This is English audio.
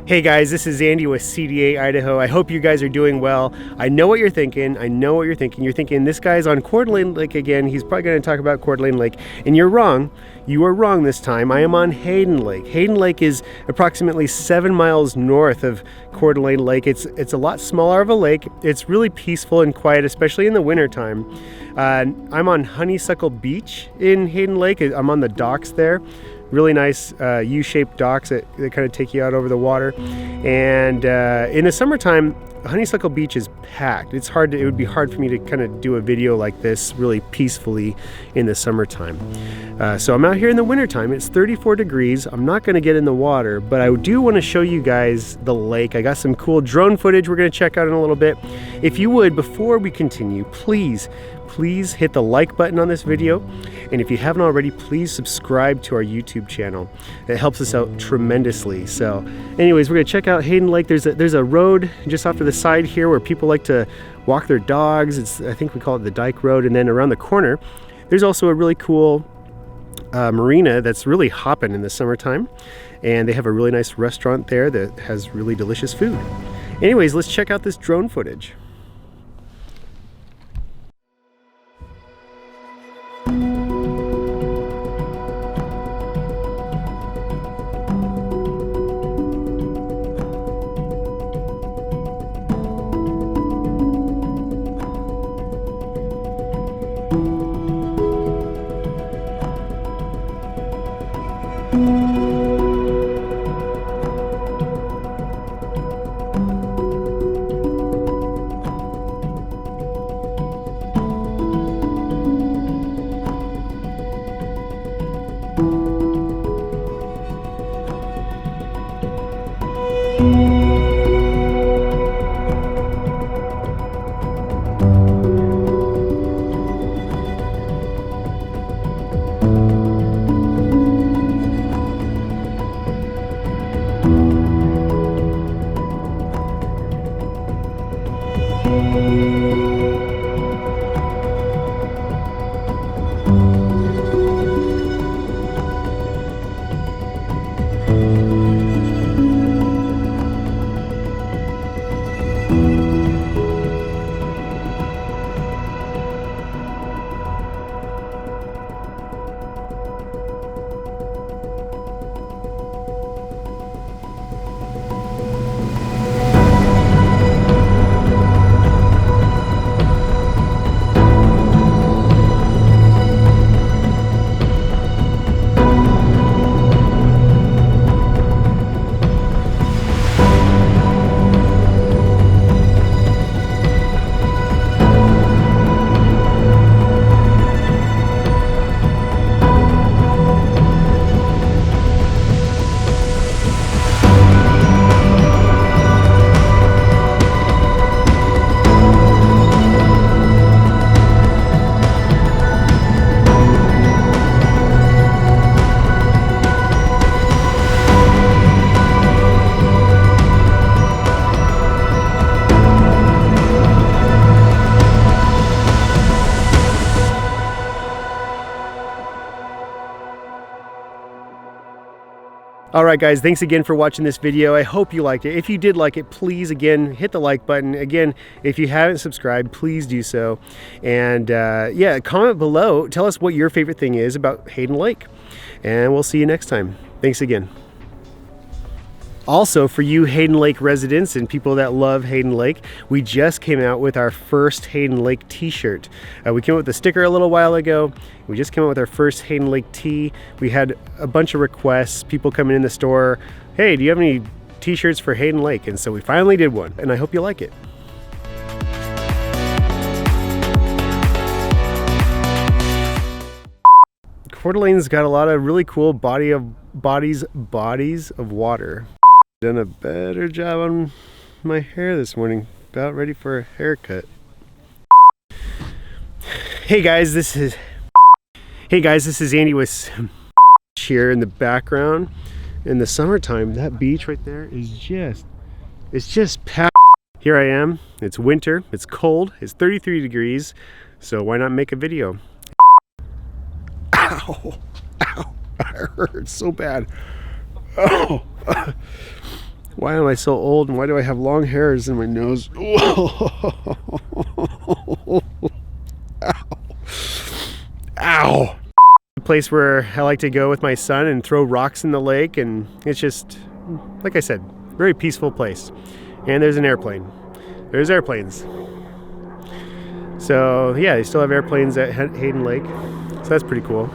Hey guys, this is Andy with CDA Idaho. I hope you guys are doing well. I know what you're thinking. You're thinking this guy's on Coeur Lake again. He's probably going to talk about Coeur Lake. And you're wrong. You are wrong this time. I am on Hayden Lake. Hayden Lake is approximately 7 miles north of Coeur Lake. It's a lot smaller of a lake. It's really peaceful and quiet, especially in the wintertime. I'm on Honeysuckle Beach in Hayden Lake. I'm on the docks there. Really nice U-shaped docks that kind of take you out over the water. And in the summertime, Honeysuckle Beach is packed. It would be hard for me to kind of do a video like this really peacefully in the summertime. So I'm out here in the wintertime. It's 34 degrees. I'm not going to get in the water, but I do want to show you guys the lake. I got some cool drone footage we're going to check out in a little bit. If you would, before we continue, please hit the like button on this video. And if you haven't already, please subscribe to our YouTube channel. It helps us out tremendously. So anyways, we're gonna check out Hayden Lake. There's a road just off to the side here where people like to walk their dogs. I think we call it the Dike Road. And then around the corner, there's also a really cool marina that's really hopping in the summertime. And they have a really nice restaurant there that has really delicious food. Anyways, let's check out this drone footage. Alright guys, thanks again for watching this video. I hope you liked it. If you did like it, please again hit the like button. Again, if you haven't subscribed, please do so. And yeah, comment below. Tell us what your favorite thing is about Hayden Lake. And we'll see you next time. Thanks again. Also, for you Hayden Lake residents and people that love Hayden Lake, we just came out with our first Hayden Lake t-shirt. We came out with the sticker a little while ago. We just came out with our first Hayden Lake tee. We had a bunch of requests, people coming in the store, hey, do you have any t-shirts for Hayden Lake? And so we finally did one, and I hope you like it. Coeur d'Alene's got a lot of really cool bodies of water. Done a better job on my hair this morning. About ready for a haircut. Hey guys, this is Andy with here in the background. In the summertime, that beach right there is just packed. Here I am. It's winter. It's cold. It's 33 degrees. So why not make a video? Ow! Ow! That hurts so bad. Oh! Why am I so old and why do I have long hairs in my nose? Ow. Ow. A place where I like to go with my son and throw rocks in the lake, and it's just, like I said, very peaceful place. And there's an airplane. There's airplanes. So yeah, they still have airplanes at Hayden Lake. So that's pretty cool.